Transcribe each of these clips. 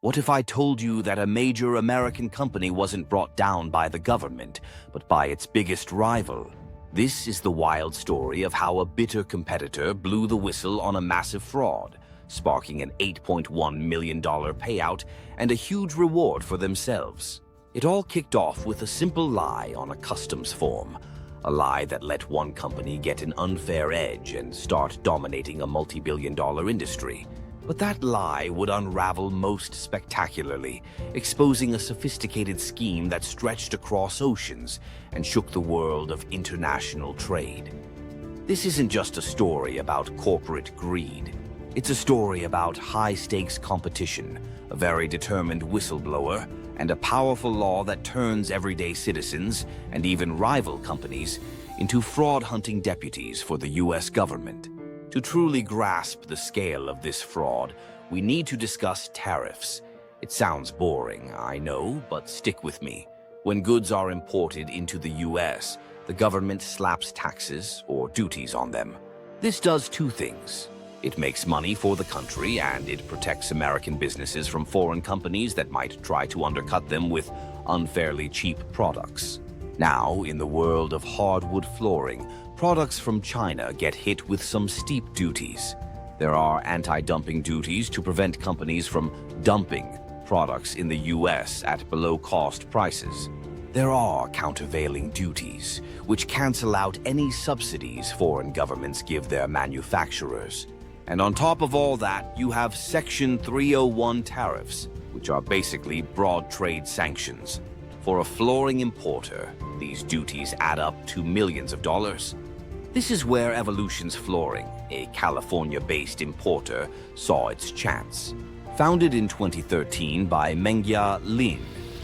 What if I told you that a major American company wasn't brought down by the government, but by its biggest rival? This is the wild story of how a bitter competitor blew the whistle on a massive fraud, sparking an $8.1 million payout and a huge reward for themselves. It all kicked off with a simple lie on a customs form, a lie that let one company get an unfair edge and start dominating a multi-billion-dollar industry. But that lie would unravel most spectacularly, exposing a sophisticated scheme that stretched across oceans and shook the world of international trade. This isn't just a story about corporate greed. It's a story about high-stakes competition, a very determined whistleblower, and a powerful law that turns everyday citizens, and even rival companies, into fraud-hunting deputies for the US government. To truly grasp the scale of this fraud, we need to discuss tariffs. It sounds boring, I know, but stick with me. When goods are imported into the US, the government slaps taxes or duties on them. This does two things. It makes money for the country, and it protects American businesses from foreign companies that might try to undercut them with unfairly cheap products. Now, in the world of hardwood flooring, products from China get hit with some steep duties. There are anti-dumping duties to prevent companies from dumping products in the US at below-cost prices. There are countervailing duties, which cancel out any subsidies foreign governments give their manufacturers. And on top of all that, you have Section 301 tariffs, which are basically broad trade sanctions. For a flooring importer, these duties add up to millions of dollars. This is where Evolution's Flooring, a California-based importer, saw its chance. Founded in 2013 by Mengjia Lin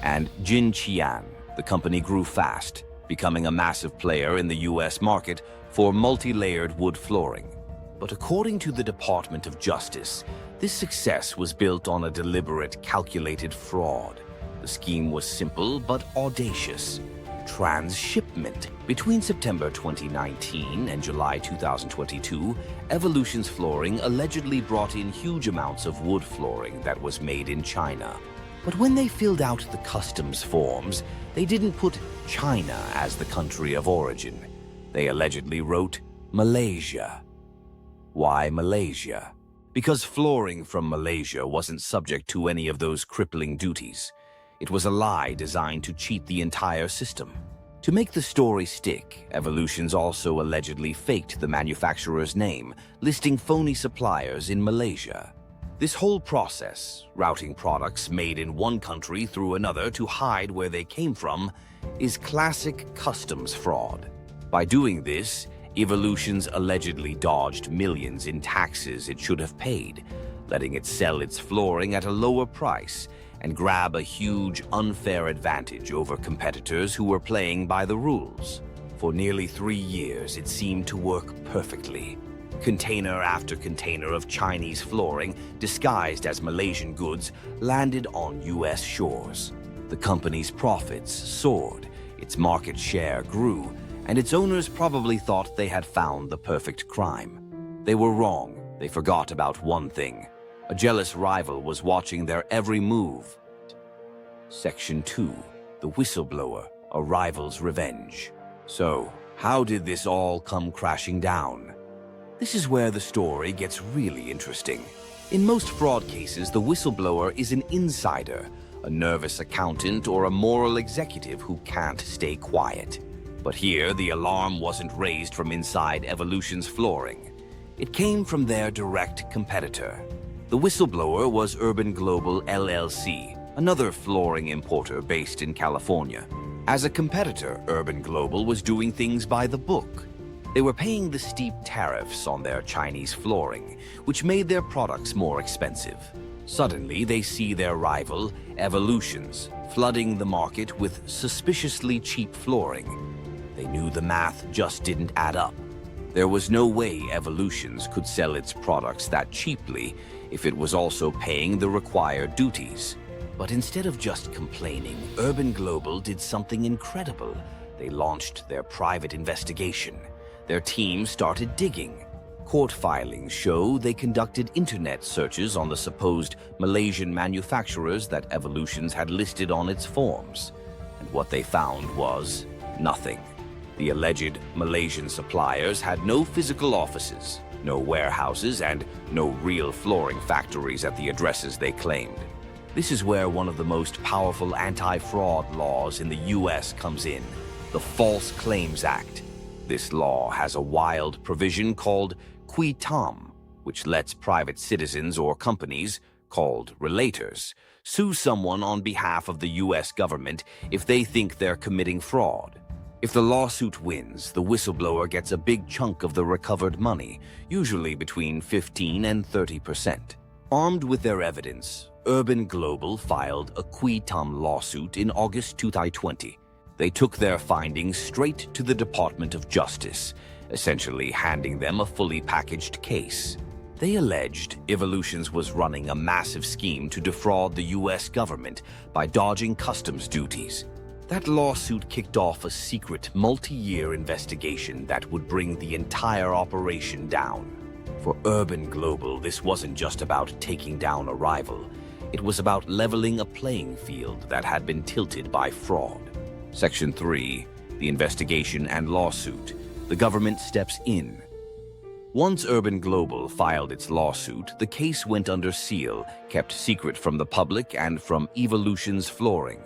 and Jin Qian, the company grew fast, becoming a massive player in the US market for multi-layered wood flooring. But according to the Department of Justice, this success was built on a deliberate, calculated fraud. The scheme was simple but audacious. Transshipment. Between September 2019 and July 2022, Evolution's Flooring allegedly brought in huge amounts of wood flooring that was made in China. But when they filled out the customs forms, they didn't put China as the country of origin. They allegedly wrote Malaysia. Why Malaysia? Because flooring from Malaysia wasn't subject to any of those crippling duties. It was a lie designed to cheat the entire system. To make the story stick, Evolutions also allegedly faked the manufacturer's name, listing phony suppliers in Malaysia. This whole process, routing products made in one country through another to hide where they came from, is classic customs fraud. By doing this, Evolutions allegedly dodged millions in taxes it should have paid, letting it sell its flooring at a lower price and grab a huge unfair advantage over competitors who were playing by the rules. For nearly 3 years, it seemed to work perfectly. Container after container of Chinese flooring, disguised as Malaysian goods, landed on US shores. The company's profits soared, its market share grew, and its owners probably thought they had found the perfect crime. They were wrong. They forgot about one thing. A jealous rival was watching their every move. Section 2. The Whistleblower, a Rival's Revenge. So, how did this all come crashing down? This is where the story gets really interesting. In most fraud cases, the whistleblower is an insider, a nervous accountant or a moral executive who can't stay quiet. But here, the alarm wasn't raised from inside Evolution's Flooring. It came from their direct competitor. The whistleblower was Urban Global LLC, another flooring importer based in California. As a competitor, Urban Global was doing things by the book. They were paying the steep tariffs on their Chinese flooring, which made their products more expensive. Suddenly, they see their rival, Evolutions, flooding the market with suspiciously cheap flooring. They knew the math just didn't add up. There was no way Evolutions could sell its products that cheaply if it was also paying the required duties. But instead of just complaining, Urban Global did something incredible. They launched their private investigation. Their team started digging. Court filings show they conducted internet searches on the supposed Malaysian manufacturers that Evolutions had listed on its forms. And what they found was nothing. The alleged Malaysian suppliers had no physical offices, no warehouses, and no real flooring factories at the addresses they claimed. This is where one of the most powerful anti-fraud laws in the US comes in, the False Claims Act. This law has a wild provision called qui tam, which lets private citizens or companies, called relators, sue someone on behalf of the US government if they think they're committing fraud. If the lawsuit wins, the whistleblower gets a big chunk of the recovered money, usually between 15 and 30%. Armed with their evidence, Urban Global filed a qui tam lawsuit in August 2020. They took their findings straight to the Department of Justice, essentially handing them a fully packaged case. They alleged Evolutions was running a massive scheme to defraud the US government by dodging customs duties. That lawsuit kicked off a secret multi-year investigation that would bring the entire operation down. For Urban Global, this wasn't just about taking down a rival. It was about leveling a playing field that had been tilted by fraud. Section 3, the investigation and lawsuit. The government steps in. Once Urban Global filed its lawsuit, the case went under seal, kept secret from the public and from Evolution's flooring.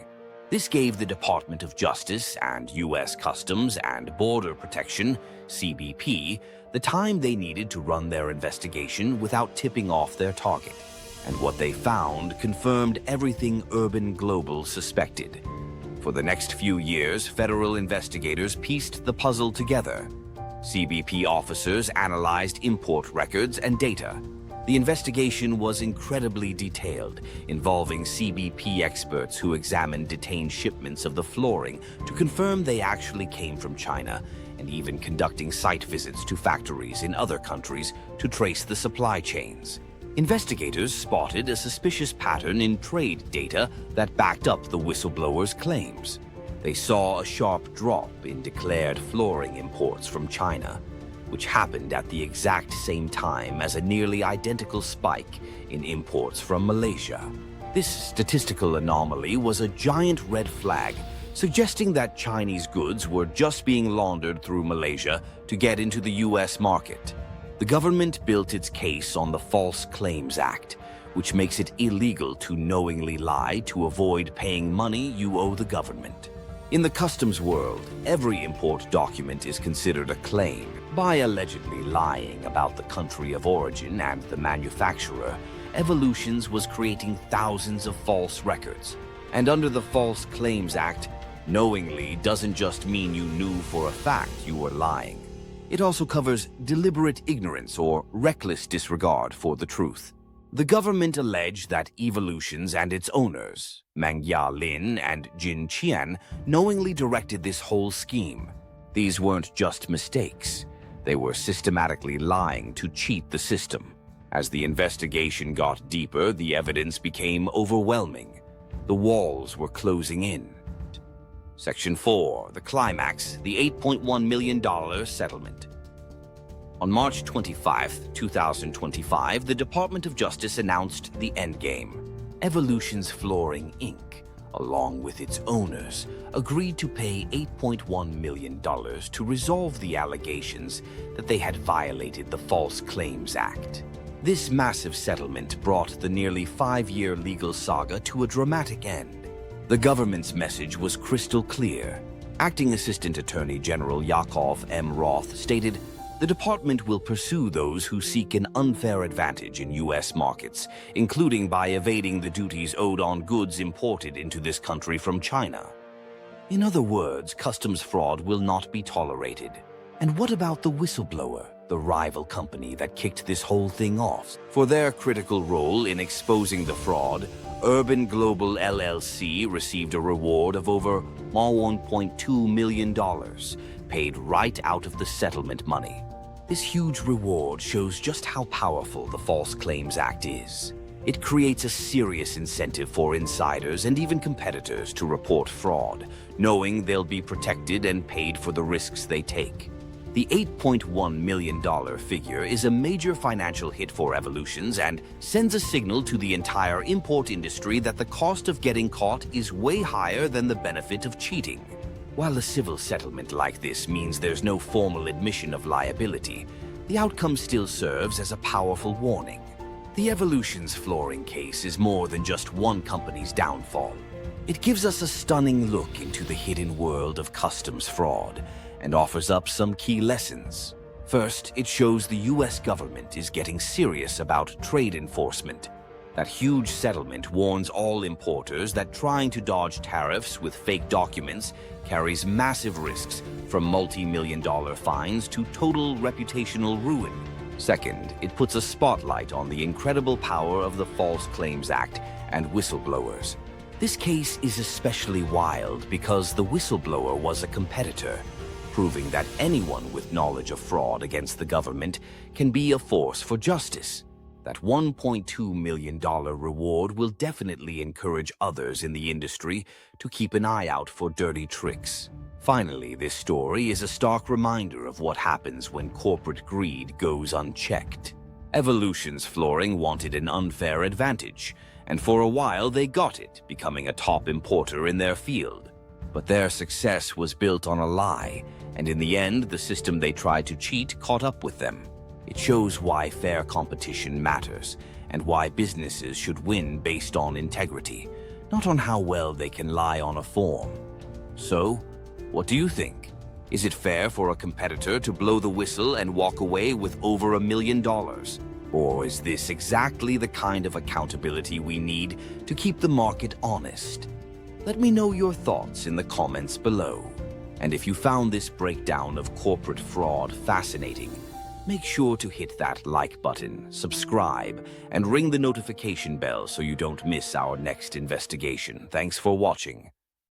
This gave the Department of Justice and U.S. Customs and Border Protection, CBP, the time they needed to run their investigation without tipping off their target. And what they found confirmed everything Urban Global suspected. For the next few years, federal investigators pieced the puzzle together. CBP officers analyzed import records and data. The investigation was incredibly detailed, involving CBP experts who examined detained shipments of the flooring to confirm they actually came from China, and even conducting site visits to factories in other countries to trace the supply chains. Investigators spotted a suspicious pattern in trade data that backed up the whistleblower's claims. They saw a sharp drop in declared flooring imports from China, which happened at the exact same time as a nearly identical spike in imports from Malaysia. This statistical anomaly was a giant red flag, suggesting that Chinese goods were just being laundered through Malaysia to get into the US market. The government built its case on the False Claims Act, which makes it illegal to knowingly lie to avoid paying money you owe the government. In the customs world, every import document is considered a claim. By allegedly lying about the country of origin and the manufacturer, Evolutions was creating thousands of false records. And under the False Claims Act, knowingly doesn't just mean you knew for a fact you were lying. It also covers deliberate ignorance or reckless disregard for the truth. The government alleged that Evolutions and its owners, Meng Ya Lin and Jin Qian, knowingly directed this whole scheme. These weren't just mistakes. They were systematically lying to cheat the system. As the investigation got deeper, the evidence became overwhelming. The walls were closing in. Section 4, the climax, the $8.1 million settlement. On March 25, 2025, the Department of Justice announced the endgame. Evolutions Flooring, Inc., along with its owners, agreed to pay $8.1 million to resolve the allegations that they had violated the False Claims Act. This massive settlement brought the nearly 5-year legal saga to a dramatic end. The government's message was crystal clear. Acting Assistant Attorney General Yakov M. Roth stated, "The department will pursue those who seek an unfair advantage in U.S. markets, including by evading the duties owed on goods imported into this country from China." In other words, customs fraud will not be tolerated. And what about the whistleblower, the rival company that kicked this whole thing off? For their critical role in exposing the fraud, Urban Global LLC received a reward of over $1.2 million, paid right out of the settlement money. This huge reward shows just how powerful the False Claims Act is. It creates a serious incentive for insiders and even competitors to report fraud, knowing they'll be protected and paid for the risks they take. The $8.1 million figure is a major financial hit for Evolutions and sends a signal to the entire import industry that the cost of getting caught is way higher than the benefit of cheating. While a civil settlement like this means there's no formal admission of liability, the outcome still serves as a powerful warning. The Evolutions flooring case is more than just one company's downfall. It gives us a stunning look into the hidden world of customs fraud and offers up some key lessons. First, it shows the US government is getting serious about trade enforcement. That huge settlement warns all importers that trying to dodge tariffs with fake documents carries massive risks, from multi-million-dollar fines to total reputational ruin. Second, it puts a spotlight on the incredible power of the False Claims Act and whistleblowers. This case is especially wild because the whistleblower was a competitor, proving that anyone with knowledge of fraud against the government can be a force for justice. That $1.2 million reward will definitely encourage others in the industry to keep an eye out for dirty tricks. Finally, this story is a stark reminder of what happens when corporate greed goes unchecked. Evolutions Flooring wanted an unfair advantage, and for a while they got it, becoming a top importer in their field. But their success was built on a lie, and in the end, the system they tried to cheat caught up with them. It shows why fair competition matters, and why businesses should win based on integrity, not on how well they can lie on a form. So, what do you think? Is it fair for a competitor to blow the whistle and walk away with over $1 million? Or is this exactly the kind of accountability we need to keep the market honest? Let me know your thoughts in the comments below. And if you found this breakdown of corporate fraud fascinating, make sure to hit that like button, subscribe, and ring the notification bell so you don't miss our next investigation. Thanks for watching.